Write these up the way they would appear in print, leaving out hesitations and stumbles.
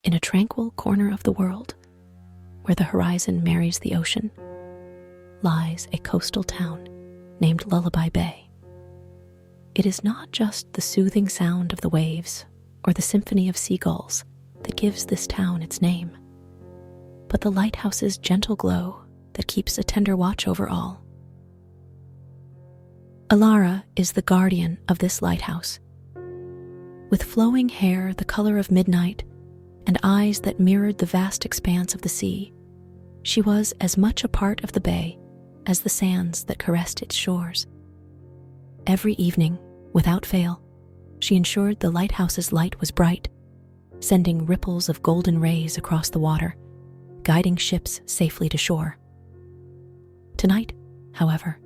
in a tranquil corner of the world, where the horizon marries the ocean, lies a coastal town named Lullaby Bay. It is not just the soothing sound of the waves or the symphony of seagulls that gives this town its name, but the lighthouse's gentle glow that keeps a tender watch over all. Elara is the guardian of this lighthouse. With flowing hair the color of midnight and eyes that mirrored the vast expanse of the sea, she was as much a part of the bay as the sands that caressed its shores. Every evening, without fail, she ensured the lighthouse's light was bright, sending ripples of golden rays across the water, guiding ships safely to shore. Tonight, however,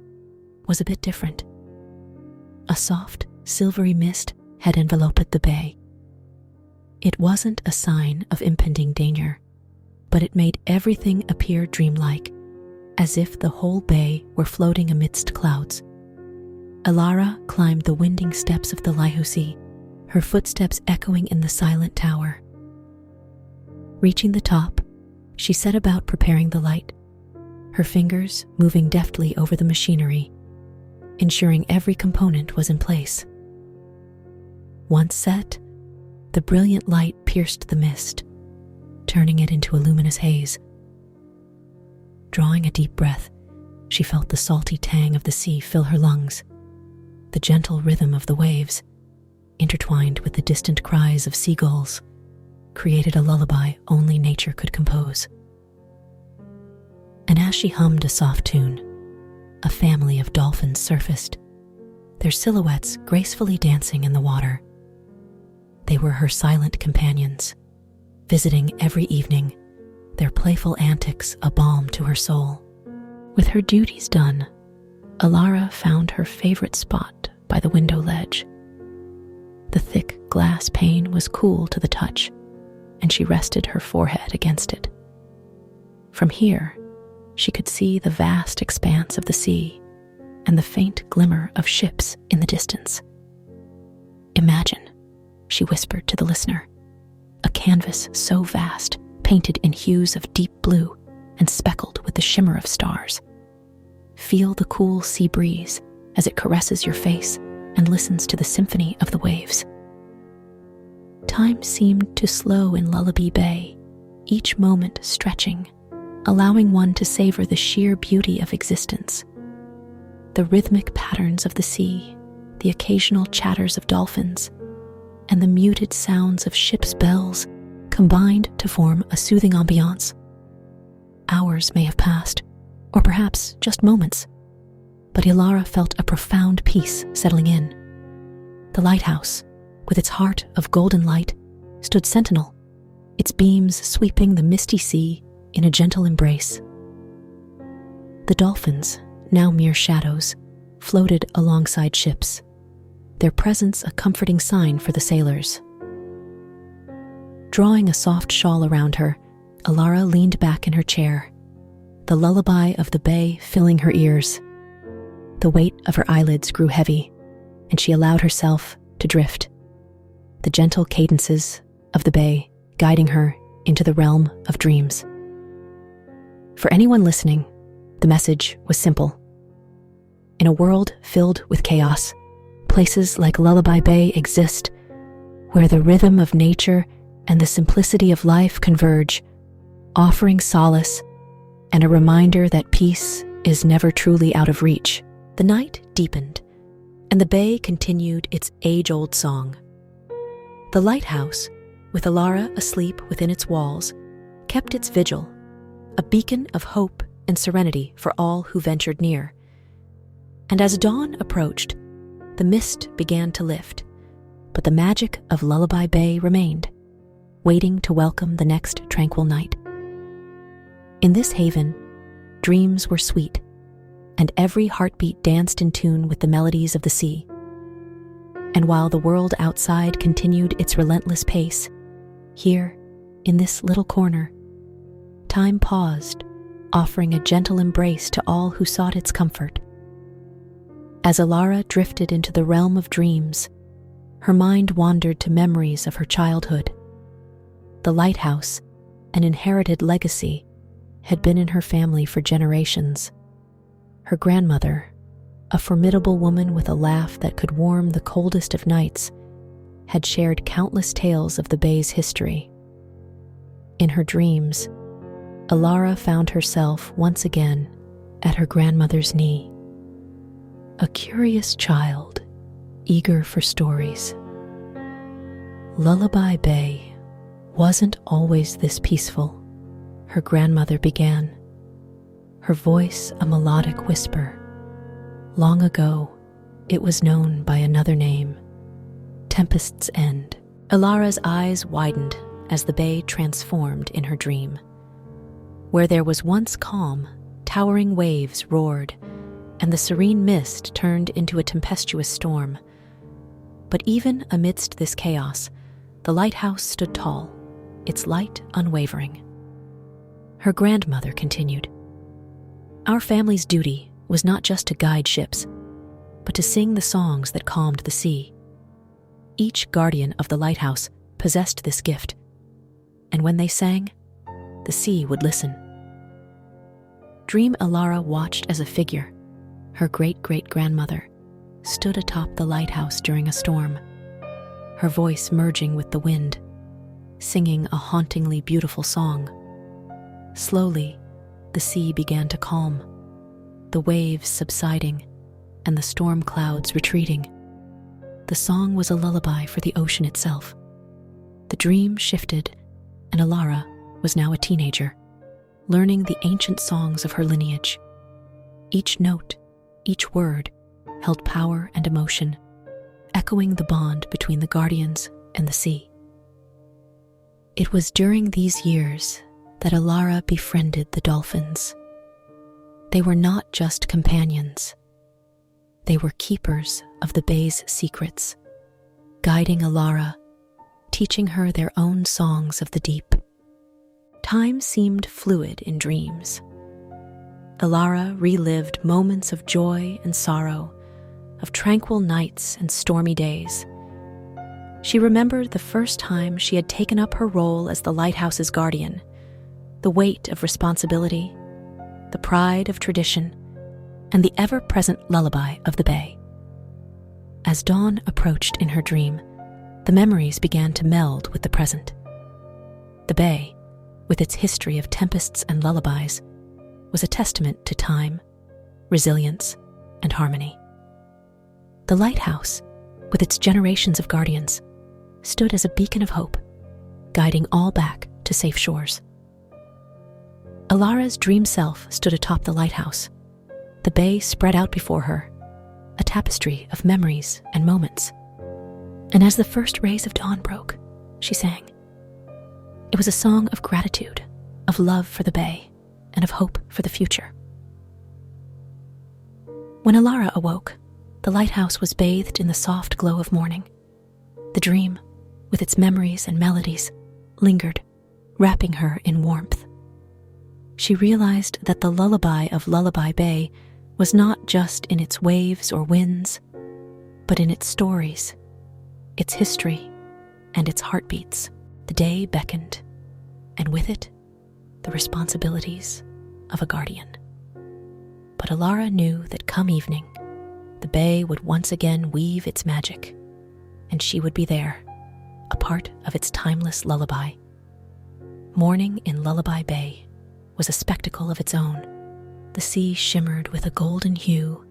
was a bit different. A soft, silvery mist had enveloped the bay. It wasn't a sign of impending danger, but it made everything appear dreamlike, as if the whole bay were floating amidst clouds. Elara climbed the winding steps of the lighthouse, her footsteps echoing in the silent tower. Reaching the top, she set about preparing the light, her fingers moving deftly over the machinery, ensuring every component was in place. Once set, the brilliant light pierced the mist, turning it into a luminous haze. Drawing a deep breath, she felt the salty tang of the sea fill her lungs. The gentle rhythm of the waves, intertwined with the distant cries of seagulls, created a lullaby only nature could compose. And as she hummed a soft tune, a family of dolphins surfaced, their silhouettes gracefully dancing in the water. They were her silent companions, visiting every evening, their playful antics a balm to her soul. With her duties done, Elara found her favorite spot by the window ledge. The thick glass pane was cool to the touch, and she rested her forehead against it. From here, she could see the vast expanse of the sea and the faint glimmer of ships in the distance. "Imagine," she whispered to the listener, "a canvas so vast, painted in hues of deep blue and speckled with the shimmer of stars. Feel the cool sea breeze as it caresses your face and listens to the symphony of the waves." Time seemed to slow in Lullaby Bay, each moment stretching, allowing one to savor the sheer beauty of existence. The rhythmic patterns of the sea, the occasional chatters of dolphins, and the muted sounds of ships' bells combined to form a soothing ambiance. Hours may have passed, or perhaps just moments, but Elara felt a profound peace settling in. The lighthouse, with its heart of golden light, stood sentinel, its beams sweeping the misty sea in a gentle embrace. The dolphins, now mere shadows, floated alongside ships, their presence a comforting sign for the sailors. Drawing a soft shawl around her, Elara leaned back in her chair, the lullaby of the bay filling her ears. The weight of her eyelids grew heavy, and she allowed herself to drift, the gentle cadences of the bay guiding her into the realm of dreams. For anyone listening, the message was simple. In a world filled with chaos, places like Lullaby Bay exist, where the rhythm of nature and the simplicity of life converge, offering solace and a reminder that peace is never truly out of reach. The night deepened, and the bay continued its age-old song. The lighthouse, with Elara asleep within its walls, kept its vigil, a beacon of hope and serenity for all who ventured near. And as dawn approached, the mist began to lift, but the magic of Lullaby Bay remained, waiting to welcome the next tranquil night. In this haven, dreams were sweet, and every heartbeat danced in tune with the melodies of the sea. And while the world outside continued its relentless pace, here, in this little corner, time paused, offering a gentle embrace to all who sought its comfort. As Elara drifted into the realm of dreams, her mind wandered to memories of her childhood. The lighthouse, an inherited legacy, had been in her family for generations. Her grandmother, a formidable woman with a laugh that could warm the coldest of nights, had shared countless tales of the bay's history. In her dreams, Elara found herself once again at her grandmother's knee, a curious child, eager for stories. Lullaby Bay wasn't always this peaceful, her grandmother began, her voice a melodic whisper. Long ago, it was known by another name, Tempest's End. Elara's eyes widened as the bay transformed in her dream. Where there was once calm, towering waves roared, and the serene mist turned into a tempestuous storm. But even amidst this chaos, the lighthouse stood tall, its light unwavering. Her grandmother continued, "Our family's duty was not just to guide ships, but to sing the songs that calmed the sea. Each guardian of the lighthouse possessed this gift, and when they sang, the sea would listen." Dream Elara watched as a figure, her great-great-grandmother, stood atop the lighthouse during a storm, her voice merging with the wind, singing a hauntingly beautiful song. Slowly, the sea began to calm, the waves subsiding and the storm clouds retreating. The song was a lullaby for the ocean itself. The dream shifted, and Elara was now a teenager, learning the ancient songs of her lineage. Each note, each word, held power and emotion, echoing the bond between the guardians and the sea. It was during these years that Elara befriended the dolphins. They were not just companions. They were keepers of the bay's secrets, guiding Elara, teaching her their own songs of the deep. Time seemed fluid in dreams. Elara relived moments of joy and sorrow, of tranquil nights and stormy days. She remembered the first time she had taken up her role as the lighthouse's guardian, the weight of responsibility, the pride of tradition, and the ever-present lullaby of the bay. As dawn approached in her dream, the memories began to meld with the present. The bay, with its history of tempests and lullabies, was a testament to time, resilience, and harmony. The lighthouse, with its generations of guardians, stood as a beacon of hope, guiding all back to safe shores. Elara's dream self stood atop the lighthouse, the bay spread out before her, a tapestry of memories and moments. And as the first rays of dawn broke, she sang. It was a song of gratitude, of love for the bay, and of hope for the future. When Elara awoke, the lighthouse was bathed in the soft glow of morning. The dream, with its memories and melodies, lingered, wrapping her in warmth. She realized that the lullaby of Lullaby Bay was not just in its waves or winds, but in its stories, its history, and its heartbeats. The day beckoned, and with it, the responsibilities of a guardian. But Elara knew that come evening, the bay would once again weave its magic, and she would be there, a part of its timeless lullaby. Morning in Lullaby Bay was a spectacle of its own. The sea shimmered with a golden hue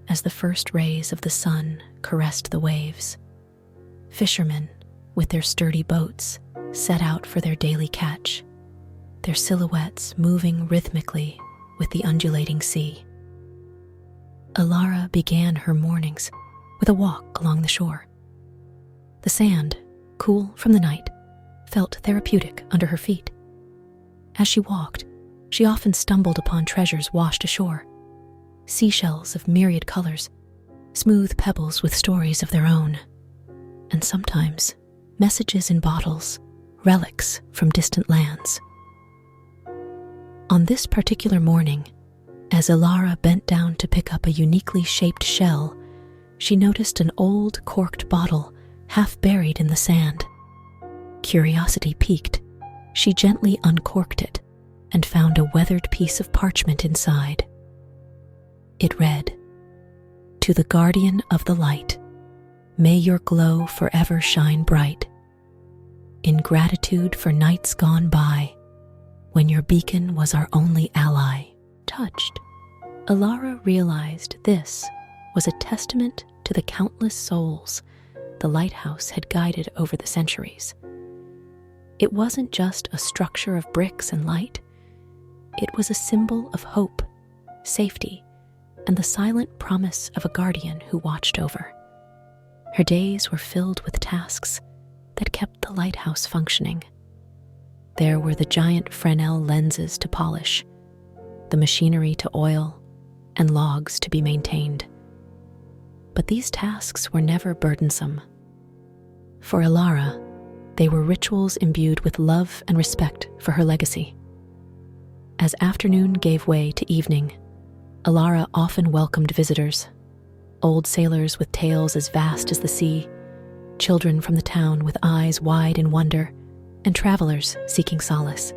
as the first rays of the sun caressed the waves. Fishermen, with their sturdy boats, set out for their daily catch, their silhouettes moving rhythmically with the undulating sea. Elara began her mornings with a walk along the shore. The sand, cool from the night, felt therapeutic under her feet. As she walked, she often stumbled upon treasures washed ashore, seashells of myriad colors, smooth pebbles with stories of their own, and sometimes messages in bottles, relics from distant lands. On this particular morning, as Elara bent down to pick up a uniquely shaped shell, she noticed an old corked bottle half buried in the sand. Curiosity piqued, She gently uncorked it and found a weathered piece of parchment inside. It read, "To the guardian of the light, may your glow forever shine bright. In gratitude for nights gone by, when your beacon was our only ally." Touched, Elara realized this was a testament to the countless souls the lighthouse had guided over the centuries. It wasn't just a structure of bricks and light. It was a symbol of hope, safety, and the silent promise of a guardian who watched over. Her days were filled with tasks that kept the lighthouse functioning. There were the giant Fresnel lenses to polish, the machinery to oil, and logs to be maintained. But these tasks were never burdensome. For Elara, they were rituals imbued with love and respect for her legacy. As afternoon gave way to evening, Elara often welcomed visitors, old sailors with tales as vast as the sea, children from the town with eyes wide in wonder, and travelers seeking solace.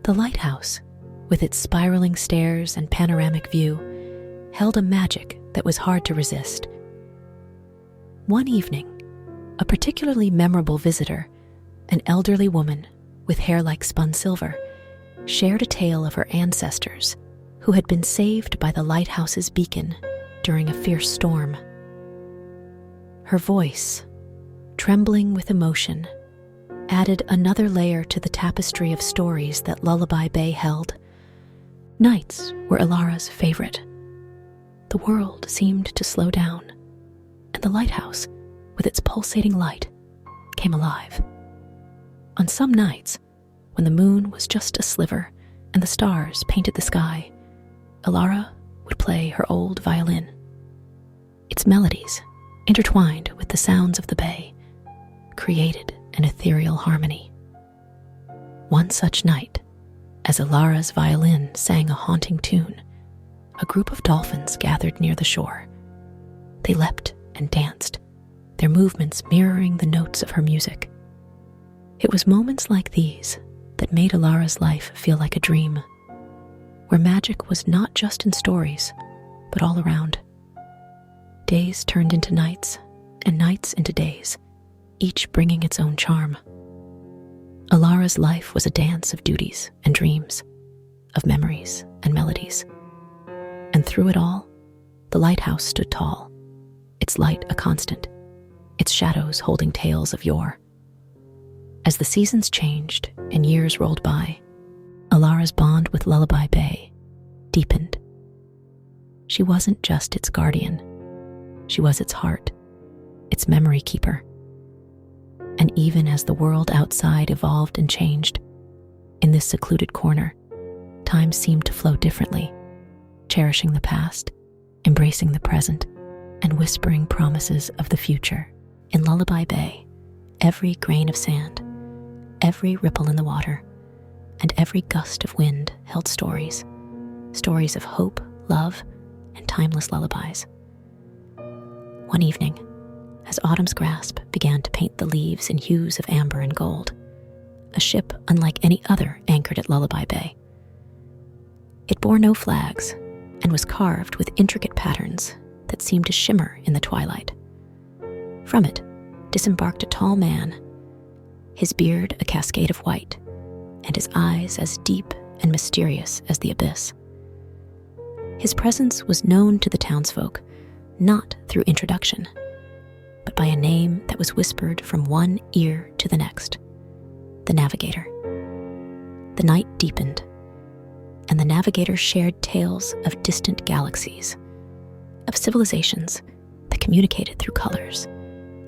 The lighthouse, with its spiraling stairs and panoramic view, held a magic that was hard to resist. One evening, a particularly memorable visitor, an elderly woman with hair like spun silver, shared a tale of her ancestors who had been saved by the lighthouse's beacon during a fierce storm. Her voice, trembling with emotion, added another layer to the tapestry of stories that Lullaby Bay held. Nights were Elara's favorite. The world seemed to slow down, and the lighthouse, with its pulsating light, came alive. On some nights, when the moon was just a sliver and the stars painted the sky, Elara would play her old violin. Its melodies, intertwined with the sounds of the bay, created an ethereal harmony. One such night, as Elara's violin sang a haunting tune, a group of dolphins gathered near the shore. They leapt and danced, their movements mirroring the notes of her music. It was moments like these that made Elara's life feel like a dream, where magic was not just in stories, but all around. Days turned into nights, and nights into days, each bringing its own charm. Elara's life was a dance of duties and dreams, of memories and melodies. And through it all, the lighthouse stood tall, its light a constant, its shadows holding tales of yore. As the seasons changed and years rolled by, Elara's bond with Lullaby Bay deepened. She wasn't just its guardian. She was its heart, its memory keeper. And even as the world outside evolved and changed, in this secluded corner, time seemed to flow differently, cherishing the past, embracing the present, and whispering promises of the future. In Lullaby Bay, every grain of sand, every ripple in the water, and every gust of wind held stories, stories of hope, love, and timeless lullabies. One evening, as autumn's grasp began to paint the leaves in hues of amber and gold, a ship unlike any other anchored at Lullaby Bay. It bore no flags and was carved with intricate patterns that seemed to shimmer in the twilight. From it disembarked a tall man, his beard a cascade of white, and his eyes as deep and mysterious as the abyss. His presence was known to the townsfolk, not through introduction, but by a name that was whispered from one ear to the next: the Navigator. The night deepened, and the Navigator shared tales of distant galaxies, of civilizations that communicated through colors,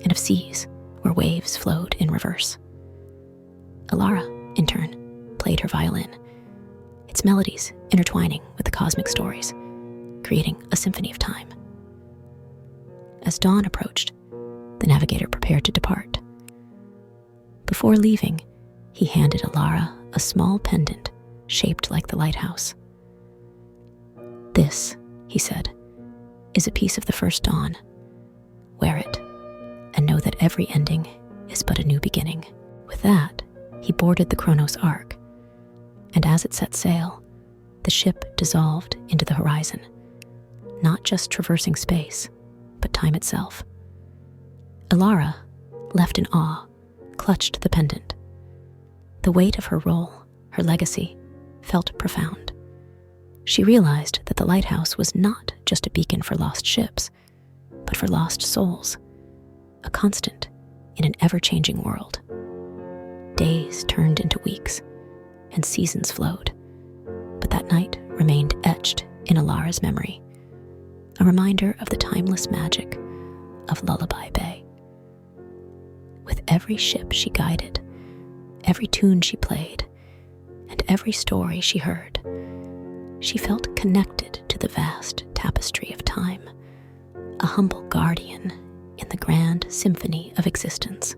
and of seas where waves flowed in reverse. Elara, in turn, played her violin, its melodies intertwining with the cosmic stories, creating a symphony of time. As dawn approached, the Navigator prepared to depart. Before leaving, he handed Elara a small pendant shaped like the lighthouse. "This," he said, "is a piece of the first dawn. Wear it, and know that every ending is but a new beginning." With that, He boarded the Kronos Ark, and as it set sail, the ship dissolved into the horizon, not just traversing space, but time itself. Elara, left in awe, clutched the pendant. The weight of her role, her legacy, felt profound. She realized that the lighthouse was not just a beacon for lost ships, but for lost souls, a constant in an ever-changing world. Days turned into weeks, and seasons flowed, but that night remained etched in Elara's memory, a reminder of the timeless magic of Lullaby Bay. With every ship she guided, every tune she played, and every story she heard, she felt connected to the vast tapestry of time, a humble guardian in the grand symphony of existence.